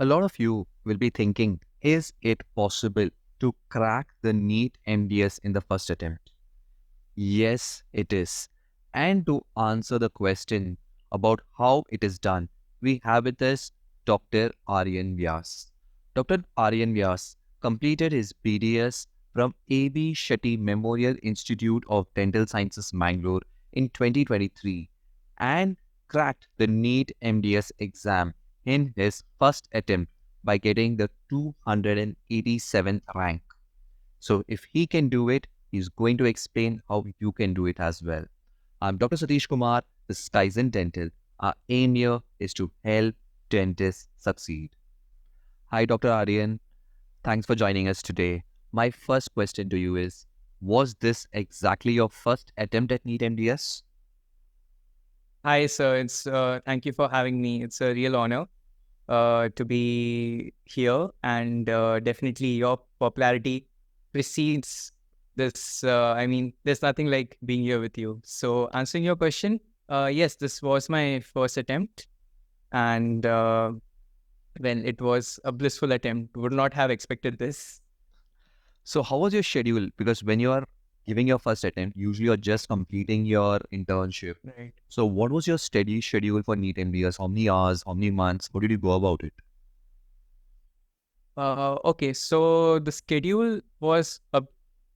A lot of you will be thinking, is it possible to crack the NEET MDS in the first attempt? Yes, it is. And to answer the question about how it is done, we have with us Dr. Aryan Vyas. Dr. Aryan Vyas completed his BDS from A.B. Shetty Memorial Institute of Dental Sciences, Mangalore in 2023 and cracked the NEET MDS exam in his first attempt by getting the 287th rank. So if he can do it, he's going to explain how you can do it as well. I'm Dr. Satish Kumar, this is Kaizen Dental. Our aim here is to help dentists succeed. Hi, Dr. Aryan. Thanks for joining us today. My first question to you is, was this exactly your first attempt at NEET MDS? Hi, sir. It's Thank you for having me. It's a real honor to be here, and definitely your popularity precedes this. There's nothing like being here with you. So, answering your question, yes, this was my first attempt, and when it was a blissful attempt, would not have expected this. So how was your schedule? Because when you are giving your first attempt, usually you're just completing your internship. Right. So what was your steady schedule for NEET MDS? How many hours? How many months? How did you go about it? Okay, so the schedule was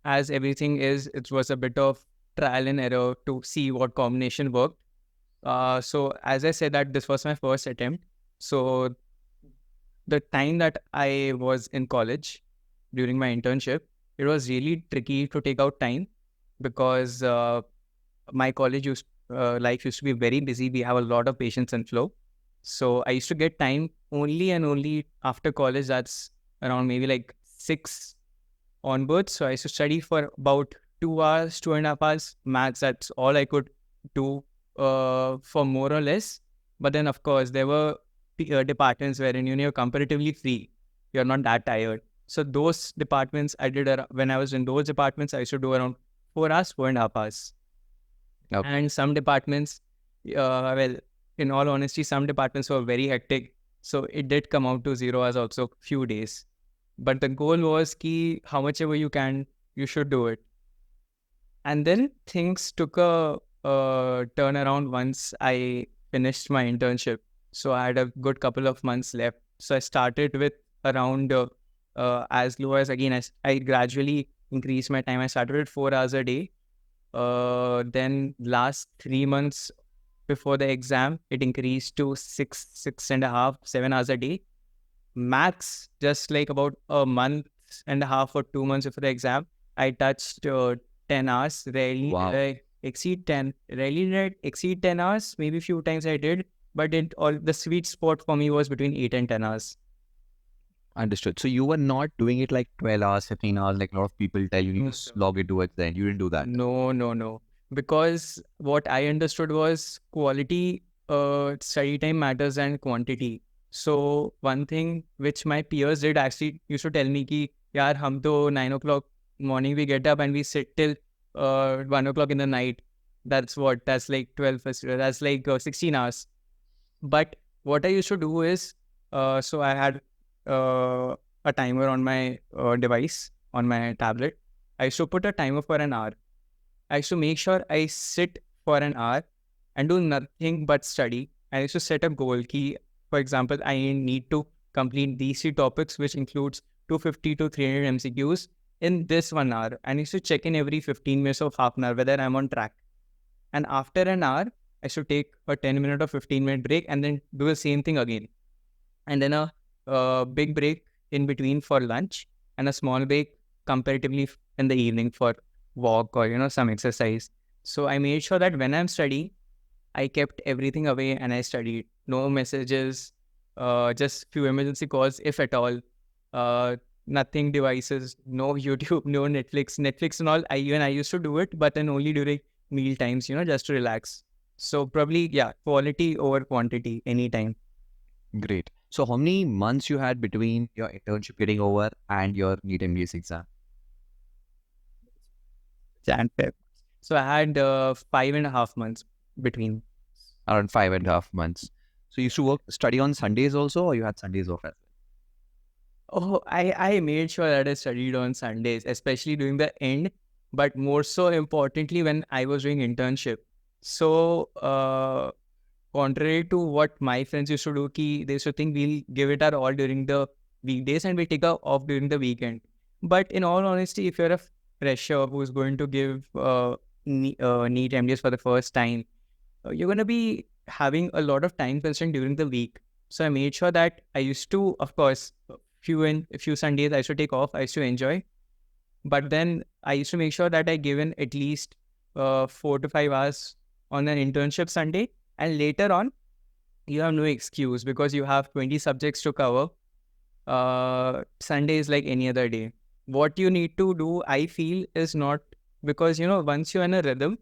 as everything is. It was a bit of trial and error to see what combination worked. So as I said that this was my first attempt. So the time that I was in college during my internship, it was really tricky to take out time because my college life used to be very busy. We have a lot of patients and flow. So I used to get time only and only after college. That's around maybe like 6 onwards. So I used to study for about 2 hours, 2.5 hours max. That's all I could do for more or less. But then, of course, there were departments wherein you're comparatively free. You're not that tired. So those departments I did when I was in those departments, I used to do around 4 hours, 4.5 hours. Okay. And some departments, well, in all honesty, some departments were very hectic. So it did come out to 0 hours also few days. But the goal was ki how much ever you can, you should do it. And then things took a turnaround once I finished my internship. So I had a good couple of months left. So I started with around as low as, again, I gradually increased my time. I started with 4 hours a day. Then last 3 months before the exam, it increased to 6.5, 7 hours a day. Max, just like about a month and a half or 2 months before the exam, I touched 10 hours. Rarely did Wow. I exceed 10. Rarely did I exceed 10 hours. Maybe a few times I did, but the sweet spot for me was between 8 and 10 hours. Understood. So you were not doing it like 12 hours, 15 hours, like a lot of people tell you, you No, just sir. log it towards the end. You didn't do that. No, no, no. Because what I understood was quality, study time matters and quantity. So one thing which my peers did actually used to tell me ki, yaar, hum to 9 o'clock morning we get up and we sit till 1 o'clock in the night. That's like 12, that's like 16 hours. But what I used to do is, so I had a timer on my device, on my tablet. I used to put a timer for an hour. I used to make sure I sit for an hour and do nothing but study. I used to set a goal key. For example, I need to complete these 3 topics, which includes 250 to 300 MCQs in this 1 hour. And I used to check in every 15 minutes or half an hour whether I'm on track. And after an hour, I should take a 10-minute or 15-minute break and then do the same thing again. And then a big break in between for lunch and a small break comparatively in the evening for walk or, some exercise. So I made sure that when I'm studying, I kept everything away and I studied. No messages, just few emergency calls, if at all. Uh, Nothing devices, no YouTube, no Netflix. Netflix and all, I used to do it, but then only during meal times, just to relax. So probably, yeah, quality over quantity anytime. Great. So how many months you had between your internship getting over and your NEET MDS exam? Jan Feb. So I had 5.5 months between. Around 5.5 months. So you used to work, study on Sundays also, or you had Sundays off as well? Oh, I made sure that I studied on Sundays, especially during the end, but more so importantly when I was doing internship. So, contrary to what my friends used to do, they used to think we'll give it our all during the weekdays and we take off during the weekend. But in all honesty, if you're a fresher who's going to give NEET MDS for the first time, you're going to be having a lot of time constraint during the week. So I made sure that I used to, of course, a few Sundays I used to take off. I used to enjoy, but then I used to make sure that I given at least 4 to 5 hours on an internship Sunday, and later on you have no excuse because you have 20 subjects to cover. Sunday is like any other day. What you need to do, I feel, is not, because once you're in a rhythm,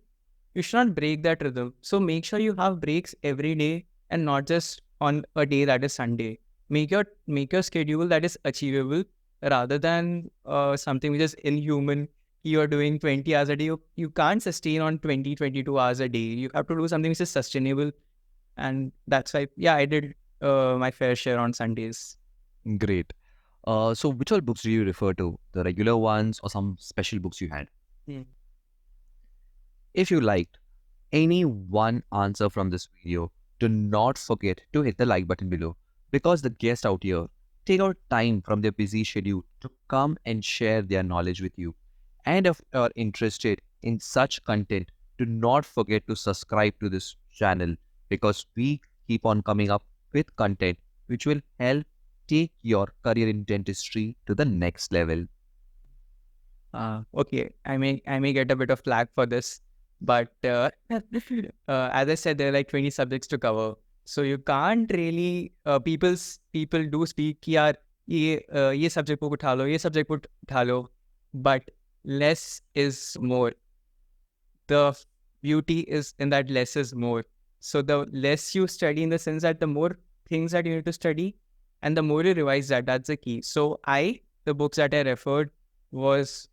you should not break that rhythm. So make sure you have breaks every day and not just on a day that is Sunday. Make your schedule that is achievable rather than something which is inhuman. You're doing 20 hours a day. You can't sustain on 22 hours a day. You have to do something which is sustainable. And that's why, yeah, I did my fair share on Sundays. Great. So which all books do you refer to? The regular ones or some special books you had? Hmm. If you liked any one answer from this video, do not forget to hit the like button below, because the guests out here take out time from their busy schedule to come and share their knowledge with you. And if you are interested in such content, do not forget to subscribe to this channel, because we keep on coming up with content which will help take your career in dentistry to the next level. Okay, I may get a bit of flack for this, but as I said, there are like 20 subjects to cover, so you can't really. People do speak कि यार ये subject book उठा लो, ये subject book उठा लो, but less is more. The beauty is in that less is more. So the less you study, in the sense that the more things that you need to study, and the more you revise that, that's the key. So the books that I referred was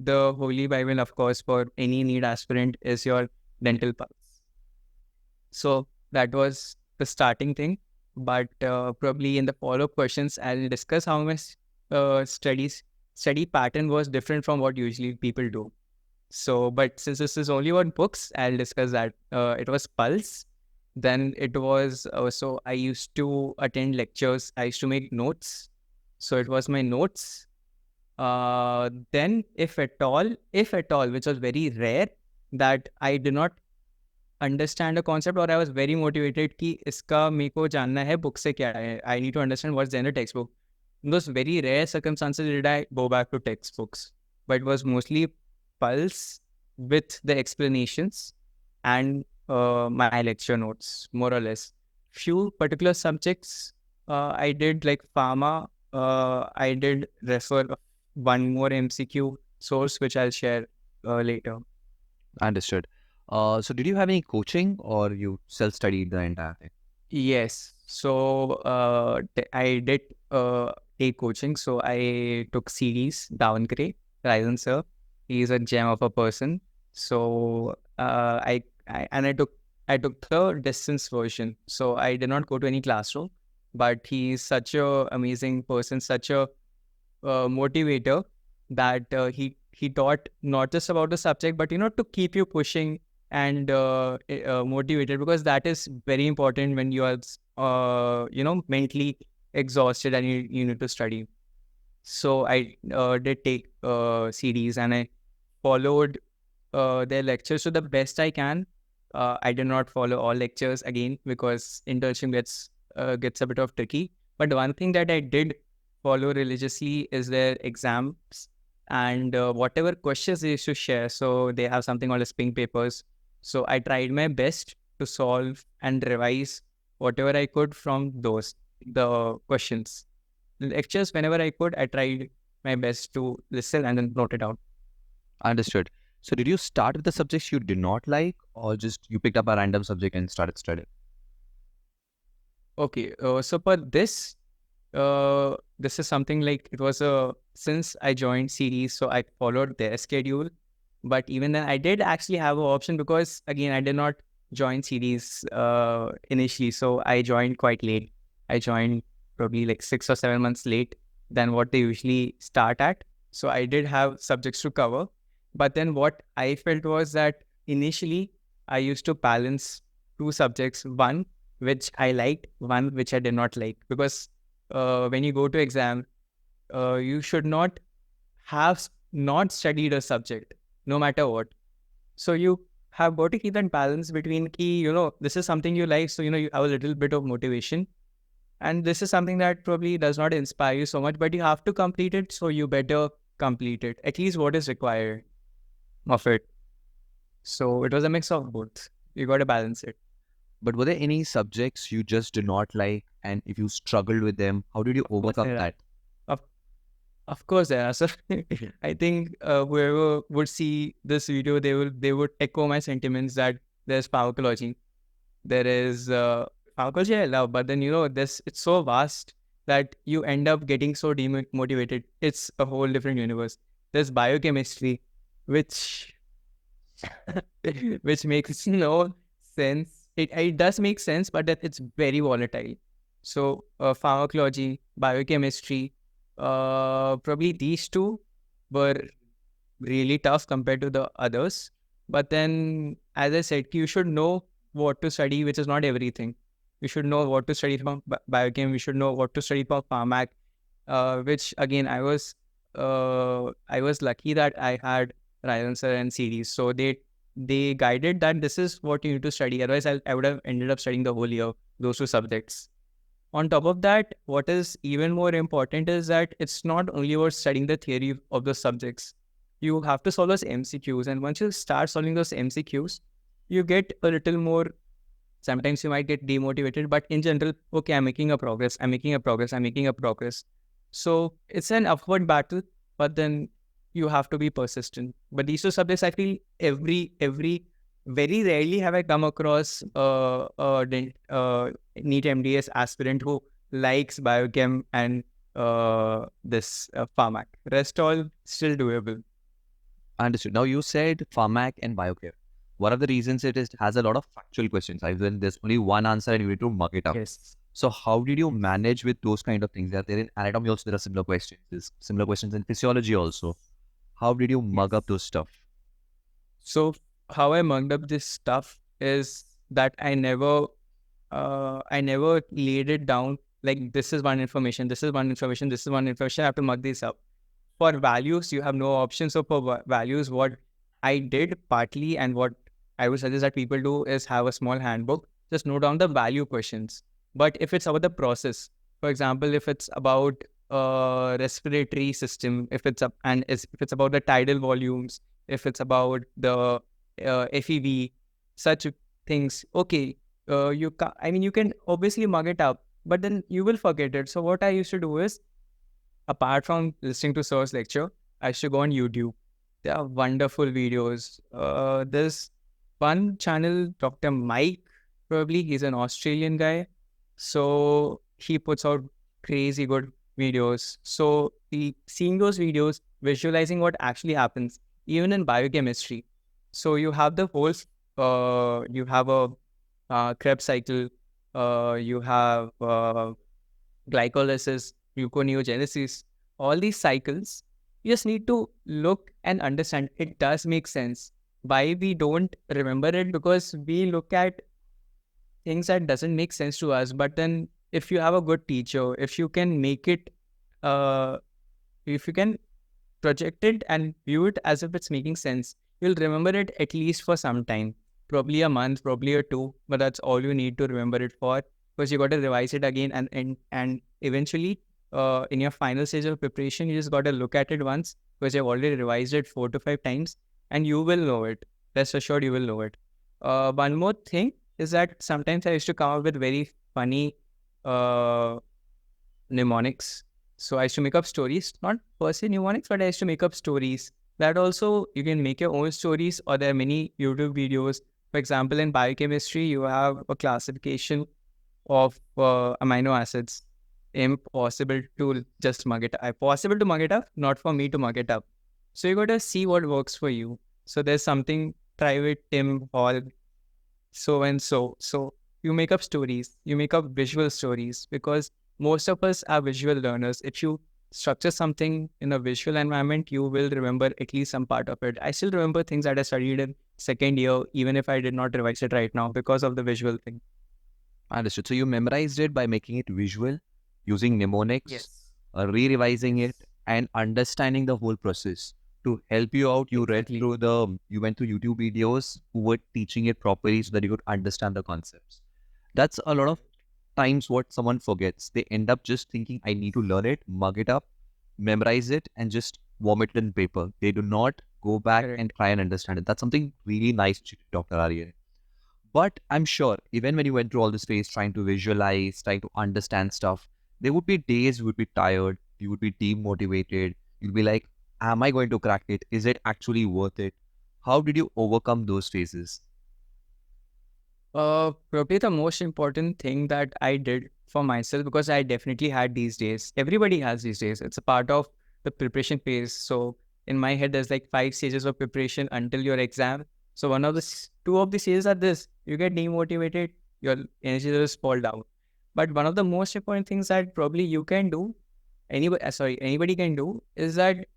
the Holy Bible, of course, for any NEET aspirant, is your Dental Pulse. So that was the starting thing. But probably in the follow-up questions, I'll discuss how my study pattern was different from what usually people do. So, but since this is only about books, I'll discuss that. It was Pulse. Then it was so I used to attend lectures. I used to make notes. So it was my notes. Then if at all, which was very rare, that I did not understand a concept or I was very motivated कि इसका मेरे को जानना है book से क्या है. I need to understand what's in the textbook. In those very rare circumstances did I go back to textbooks, but it was mostly Pulse with the explanations and my lecture notes, more or less. Few particular subjects I did, like pharma. I did refer one more MCQ source, which I'll share later. Understood. So did you have any coaching or you self-studied the entire thing? Yes. So I did take coaching. So I took CDs, Davankare, Ryzen sir. He's a gem of a person. So I took the distance version. So I did not go to any classroom, but he's such a amazing person, such a motivator, that he taught not just about the subject, but to keep you pushing and motivated, because that is very important when you are mentally exhausted and you need to study. So I did take CDs and I followed their lectures to the best I can. I did not follow all lectures again because internship gets a bit of tricky. But one thing that I did follow religiously is their exams and whatever questions they used to share. So they have something called as pink papers. So I tried my best to solve and revise whatever I could from the questions. Lectures, whenever I could, I tried my best to listen and then note it out. Understood. So did you start with the subjects you did not like, or just you picked up a random subject and started studying? Okay, so for this is something like, it was since I joined series, so I followed their schedule. But even then, I did actually have an option, because again, I did not join series initially, so I joined quite late. I joined probably like 6 or 7 months late. than what they usually start at. So I did have subjects to cover. But then what I felt was that initially I used to balance two subjects, one which I liked, one which I did not like. Because when you go to exam, you should not have not studied a subject, no matter what. So you have got to keep that balance between key, this is something you like, so you have a little bit of motivation. And this is something that probably does not inspire you so much, but you have to complete it, so you better complete it, at least what is required of it. So it was a mix of both. You got to balance it. But were there any subjects you just do not like, and if you struggled with them, how did you Of course, overcome there are. that? Of, of course, there are. So I think whoever would see this video, they would echo my sentiments that there's pharmacology, there is pharmacology I love, but then this it's so vast that you end up getting so demotivated. It's a whole different universe. There's biochemistry, which which makes no sense. It does make sense, but that it's very volatile. So pharmacology, biochemistry, probably these two were really tough compared to the others. But then, as I said, you should know what to study, which is not everything. You should know what to study from biochem. You should know what to study for pharmac. Which again, I was lucky that I had Ryan sir and series, so they guided that this is what you need to study. Otherwise, I would have ended up studying the whole year those two subjects. On top of that, what is even more important is that it's not only about studying the theory of the subjects. You have to solve those MCQs. And once you start solving those MCQs, you get a little more. Sometimes you might get demotivated, but in general, okay, I'm making a progress. I'm making a progress. I'm making a progress. So it's an upward battle, but then you have to be persistent. But these two subjects, I feel every very rarely have I come across Neet Mds aspirant who likes biochem and this pharmac. Rest all still doable. Understood. Now you said pharmac and biochem. One of the reasons it has a lot of factual questions. I mean, there's only one answer and you need to mug it up. Yes. So how did you manage with those kind of things? Are there in anatomy also there are similar questions? There's similar questions in physiology also. How did you mug up those stuff? So how I mugged up this stuff is that I never laid it down like this is one information, this is one information, this is one information. I have to mug this up. For values, you have no option. So for values, what I did partly and what I would suggest that people do is have a small handbook. Just note down the value questions. But if it's about the process, for example, if it's about respiratory system, if it's about the tidal volumes, if it's about the FEV, such things, okay, you can obviously mug it up, but then you will forget it. So what I used to do is, apart from listening to Sir's lecture, I used to go on YouTube. There are wonderful videos. There's one channel, Dr. Mike, probably he's an Australian guy. So he puts out crazy good videos. So seeing those videos, visualizing what actually happens, even in biochemistry. So you have the whole, you have a Krebs cycle, you have glycolysis, gluconeogenesis, all these cycles, you just need to look and understand. It does make sense. Why we don't remember it? Because we look at things that doesn't make sense to us. But then if you have a good teacher, if you can make it, if you can project it and view it as if it's making sense, you'll remember it at least for some time. Probably a month, probably a two, but that's all you need to remember it for, because you got to revise it again and eventually in your final stage of preparation, you just got to look at it once because you've already revised it 4 to 5 times and you will know it. Rest assured, you will know it. One more thing is that sometimes I used to come up with very funny mnemonics. So I used to make up stories, not per se mnemonics, but I used to make up stories. That also, you can make your own stories, or there are many YouTube videos. For example, in biochemistry, you have a classification of amino acids. Impossible to just mug it up. Possible to mug it up, not for me to mug it up. So you got to see what works for you. So there's something private Tim Hall, so and so. So you make up stories, you make up visual stories, because most of us are visual learners. If you structure something in a visual environment, you will remember at least some part of it. I still remember things that I studied in second year, even if I did not revise it right now because of the visual thing. Understood. So you memorized it by making it visual, using mnemonics, Yes. re-revising it, Yes. and understanding the whole process. To help you out, Exactly. you went through YouTube videos who were teaching it properly so that you could understand the concepts. That's a lot of times what someone forgets. They end up just thinking, I need to learn it, mug it up, memorize it, and just vomit it in paper. They do not go back Correct. and try and understand it. That's something really nice, Dr. Aryan. But I'm sure even when you went through all this phase trying to visualize, trying to understand stuff, there would be days you would be tired, you would be demotivated, you'd be like, am I going to crack it? Is it actually worth it? How did you overcome those phases? Probably the most important thing that I did for myself, because I definitely had these days. Everybody has these days. It's a part of the preparation phase. So in my head, there's like 5 stages of preparation until your exam. So two of the stages are this: you get demotivated, your energy levels fall down. But one of the most important things that probably you can do, anybody can do, is that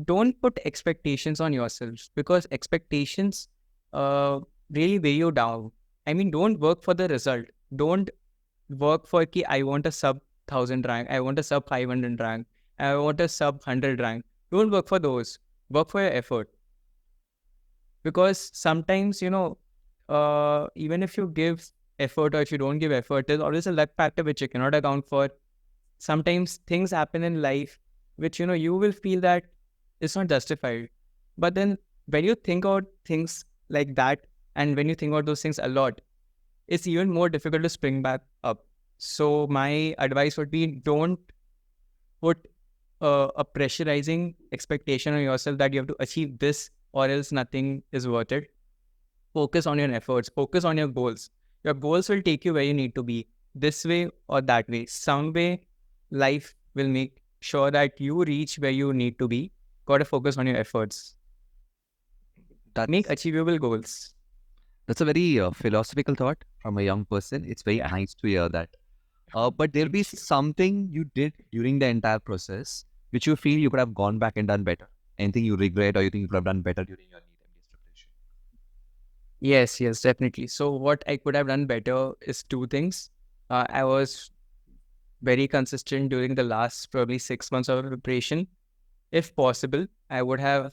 don't put expectations on yourselves, because expectations uh, really weigh you down. I mean, don't work for the result. Don't work for ki I want a sub 1000 rank, I want a sub 500 rank, I want a sub 100 rank. Don't work for those. Work for your effort. Because sometimes, even if you give effort or if you don't give effort, there's always a luck factor which you cannot account for. Sometimes things happen in life which you will feel that it's not justified, but then when you think about things like that, and when you think about those things a lot, it's even more difficult to spring back up. So my advice would be, don't put a pressurizing expectation on yourself that you have to achieve this or else nothing is worth it. Focus on your efforts, focus on your goals. Your goals will take you where you need to be, this way or that way. Some way, life will make sure that you reach where you need to be. Got to focus on your efforts. Make That's achievable goals. that's a very philosophical thought from a young person. It's very Yeah. nice to hear that. But there'll be Thank you. something you did during the entire process which you feel you could have gone back and done better. Anything you regret or you think you could have done better during your NEET MDS preparation? Yes, yes, definitely. So what I could have done better is two things. I was very consistent during the last probably 6 months of preparation. If possible, I would have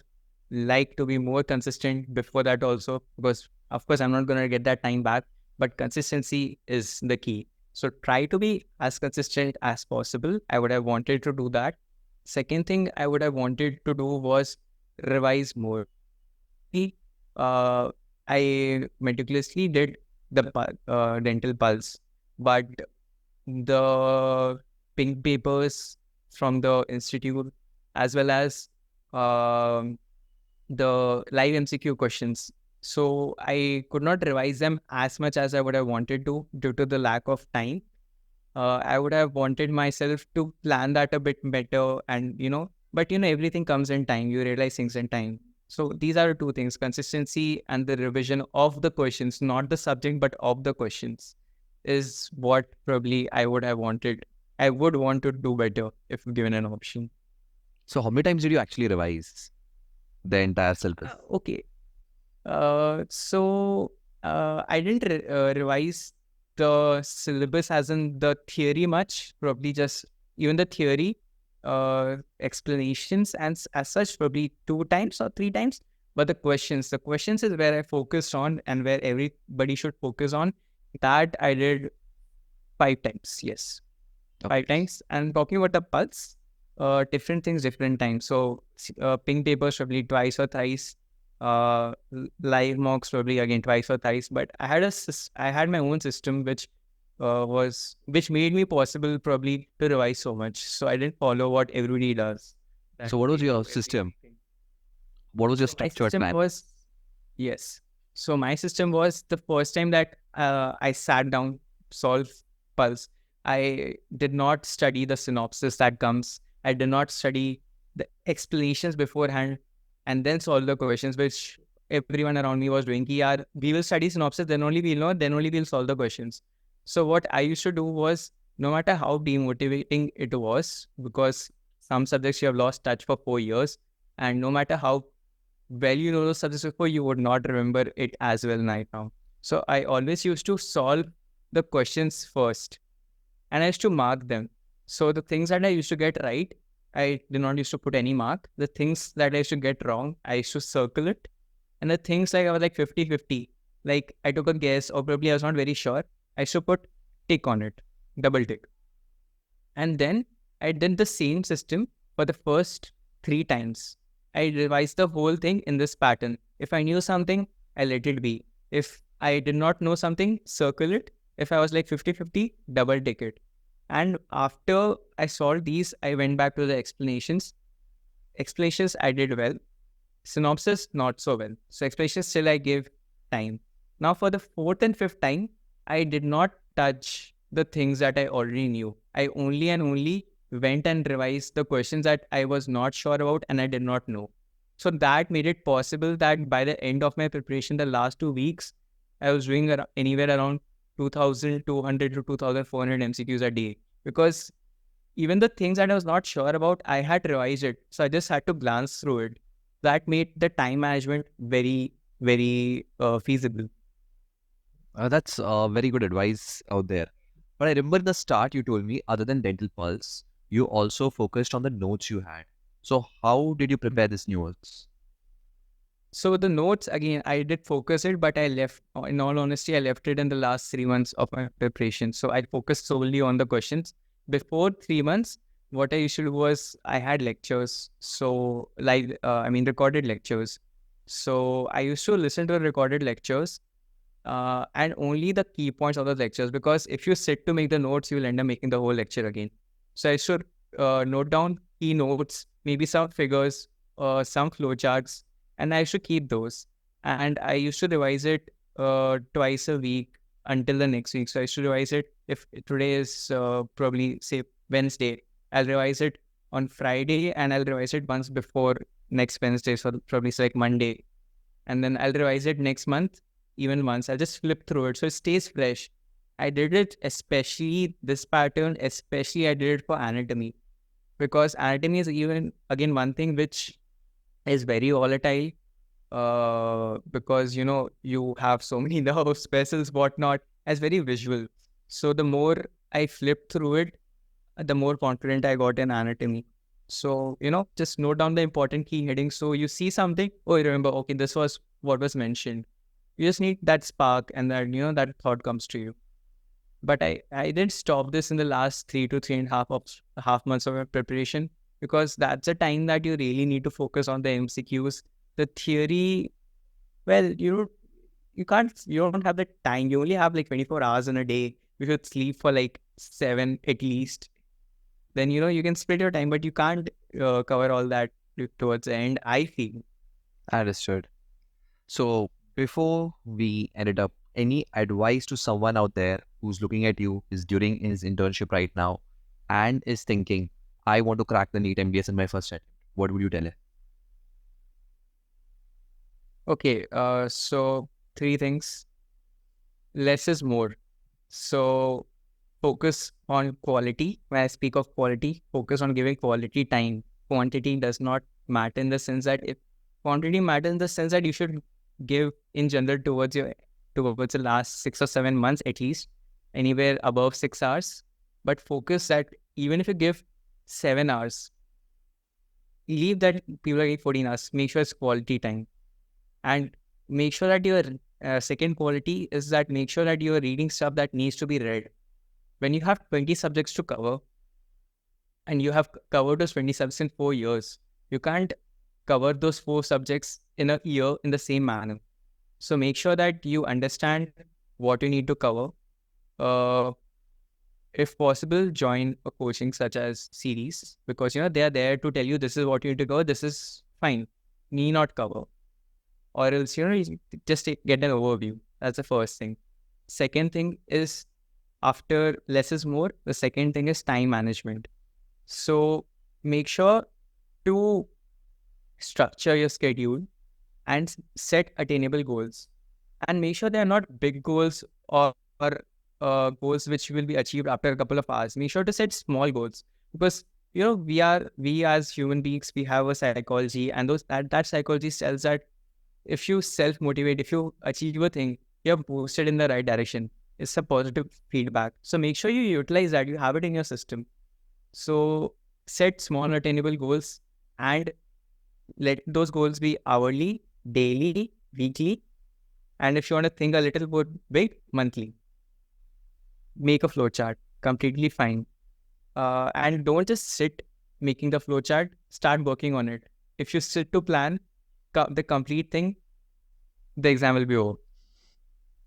liked to be more consistent before that also, because of course I'm not going to get that time back, but consistency is the key. So try to be as consistent as possible. I would have wanted to do that. Second thing I would have wanted to do was revise more. Uh, I meticulously did the dental pulse, but the pink papers from the institute, as well as um, the live MCQ questions. So I could not revise them as much as I would have wanted to due to the lack of time. I would have wanted myself to plan that a bit better, and but everything comes in time. You realize things in time. So these are the two things: consistency and the revision of the questions, not the subject, but of the questions, is what probably I would have wanted. I would want to do better if given an option. So how many times did you actually revise the entire syllabus? Okay. So I didn't revise the syllabus as in the theory much, probably just even the theory explanations and as such, probably 2 times or 3 times. But the questions is where I focused on and where everybody should focus on. That I did 5 times. Yes, five Okay. times. And talking about the pulse, different things, different times. So pink papers probably twice or thrice. Live mocks probably again twice or thrice. But I had my own system which made me possible probably to revise so much. So I didn't follow what everybody does. That So what was they your do system? everything. What was your So my structured system plan? was Yes. So my system was the first time that I sat down, solve pulse. I did not study the synopsis that comes. I did not study the explanations beforehand and then solve the questions, which everyone around me was doing. Ki, yaar, we will study synopsis, then only we'll know, then only we'll solve the questions. So what I used to do was, no matter how demotivating it was, because some subjects you have lost touch for 4 years, and no matter how well you know those subjects before, you would not remember it as well right now. So I always used to solve the questions first, and I used to mark them. So the things that I used to get right, I did not used to put any mark. The things that I used to get wrong, I used to circle it. And the things like I was like 50-50, like I took a guess or probably I was not very sure, I used to put tick on it, double tick. And then I did the same system for the first 3 times. I revised the whole thing in this pattern. If I knew something, I let it be. If I did not know something, circle it. If I was like 50-50, double tick it. And after I solved these, I went back to the explanations. Explanations I did well. Synopsis, not so well. So explanations still I gave time. Now for the fourth and fifth time, I did not touch the things that I already knew. I only and only went and revised the questions that I was not sure about and I did not know. So that made it possible that by the end of my preparation, the last 2 weeks, I was doing anywhere around 2,200 to 2,400 MCQs a day. Because even the things that I was not sure about, I had revised it. So I just had to glance through it. That made the time management very, very feasible. That's very good advice out there. But I remember in the start you told me, other than dental pulse, you also focused on the notes you had. So how did you prepare this notes? So the notes, again, I did focus it, but I left, in all honesty, I left it in the last 3 months of my preparation. So I focused solely on the questions. Before 3 months, what I used to do was I had lectures. So recorded lectures. So I used to listen to recorded lectures and only the key points of the lectures, because if you sit to make the notes, you will end up making the whole lecture again. So I should note down key notes, maybe some figures, some flowcharts, and I should keep those. And I used to revise it twice a week until the next week. So I should revise it. If today is probably say Wednesday, I'll revise it on Friday, and I'll revise it once before next Wednesday, so probably it's like Monday, and then I'll revise it next month, even once. I'll just flip through it so it stays fresh. I did it, especially this pattern, especially I did it for anatomy, because anatomy is even again one thing which is very volatile, because you have so many nerve vessels, whatnot, as very visual. So the more I flipped through it, the more confident I got in anatomy. So, just note down the important key headings. So you see something, oh, you remember, okay, this was what was mentioned. You just need that spark, and that thought comes to you. But I did stop this in the last 3 to 3.5 months of my preparation, because that's a time that you really need to focus on the MCQs. The theory, well, you don't have the time. You only have like 24 hours in a day. You should sleep for like 7 at least. Then you can split your time, but you can't cover all that towards the end, I feel. Understood. So before we ended up, any advice to someone out there who's looking at you, is during his internship right now, and is thinking, I want to crack the NEET MDS in my first attempt? What would you tell him? Okay, so 3 things. Less is more. So focus on quality. When I speak of quality, focus on giving quality time. Quantity does not matter in the sense that if quantity matters in the sense that you should give in general towards the last 6 or 7 months at least, anywhere above 6 hours. But focus that even if you give 7 hours, leave that people are getting 14 hours. Make sure it's quality time. And make sure that your second quality is that make sure that you're reading stuff that needs to be read. When you have 20 subjects to cover and you have covered those 20 subjects in 4 years, you can't cover those 4 subjects in a year in the same manner. So make sure that you understand what you need to cover. If possible, join a coaching such as series, because they are there to tell you this is what you need to cover. This is fine. Need not cover. Or else, you just get an overview. That's the first thing. Second thing is, after less is more, the second thing is time management. So make sure to structure your schedule and set attainable goals. And make sure they are not big goals or goals which will be achieved after a couple of hours. Make sure to set small goals, because we as human beings, we have a psychology, and that psychology tells that if you self-motivate, if you achieve a thing, you're boosted in the right direction. It's a positive feedback. So make sure you utilize that, you have it in your system. So set small attainable goals and let those goals be hourly, daily, weekly, and if you want to think a little bit big, monthly. Make a flowchart, completely fine. And don't just sit making the flowchart, start working on it. If you sit to plan the complete thing, the exam will be over.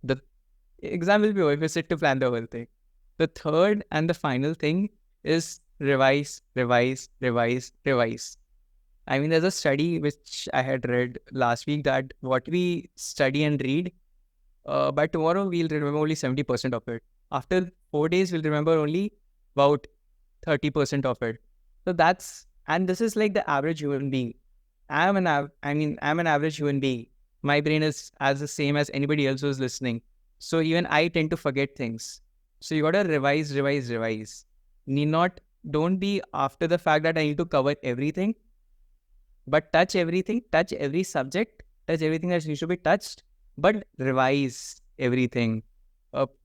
The exam will be over if you sit to plan the whole thing. The third and the final thing is revise, revise, revise, revise. I mean, there's a study which I had read last week that what we study and read, by tomorrow we'll remember only 70% of it. After 4 days, we'll remember only about 30% of it. So and this is like the average human being. I'm an average human being. My brain is as the same as anybody else who's listening. So even I tend to forget things. So you gotta revise, revise, revise. Need not, don't be after the fact that I need to cover everything, but touch everything, touch every subject, touch everything that needs to be touched, but revise everything.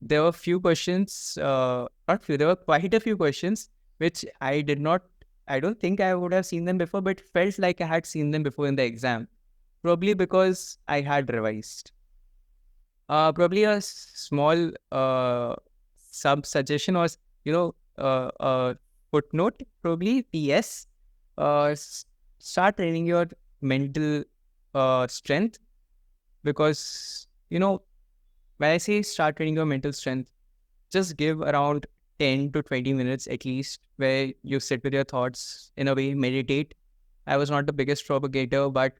There were few questions, not few, there were quite a few questions which I don't think I would have seen them before, but felt like I had seen them before in the exam. Probably because I had revised. Probably a small sub suggestion was, footnote, probably PS. Start training your mental strength, because when I say start training your mental strength, just give around 10 to 20 minutes at least where you sit with your thoughts, in a way, meditate. I was not the biggest propagator, but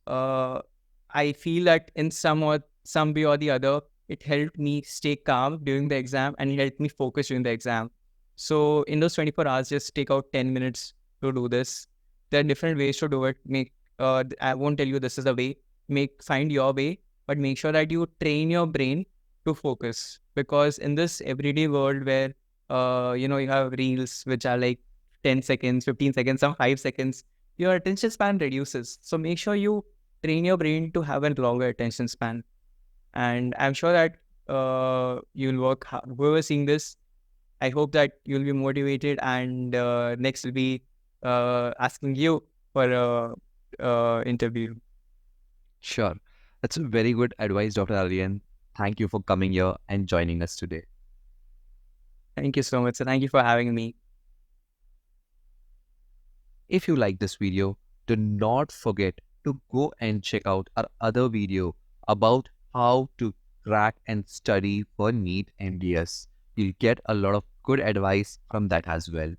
I feel that in some way or the other, it helped me stay calm during the exam and it helped me focus during the exam. So in those 24 hours, just take out 10 minutes to do this. There are different ways to do it. I won't tell you this is the way. Find your way, but make sure that you train your brain to focus, because in this everyday world where you have reels which are like 10 seconds, 15 seconds, some 5 seconds, your attention span reduces. So make sure you train your brain to have a longer attention span. And I'm sure that you'll work hard. Whoever's seeing this, I hope that you'll be motivated, and next will be asking you for a interview. Sure. That's a very good advice, Dr. Aryan. Thank you for coming here and joining us today. Thank you so much. So thank you for having me. If you like this video, do not forget to go and check out our other video about how to crack and study for NEET MDS. You'll get a lot of good advice from that as well.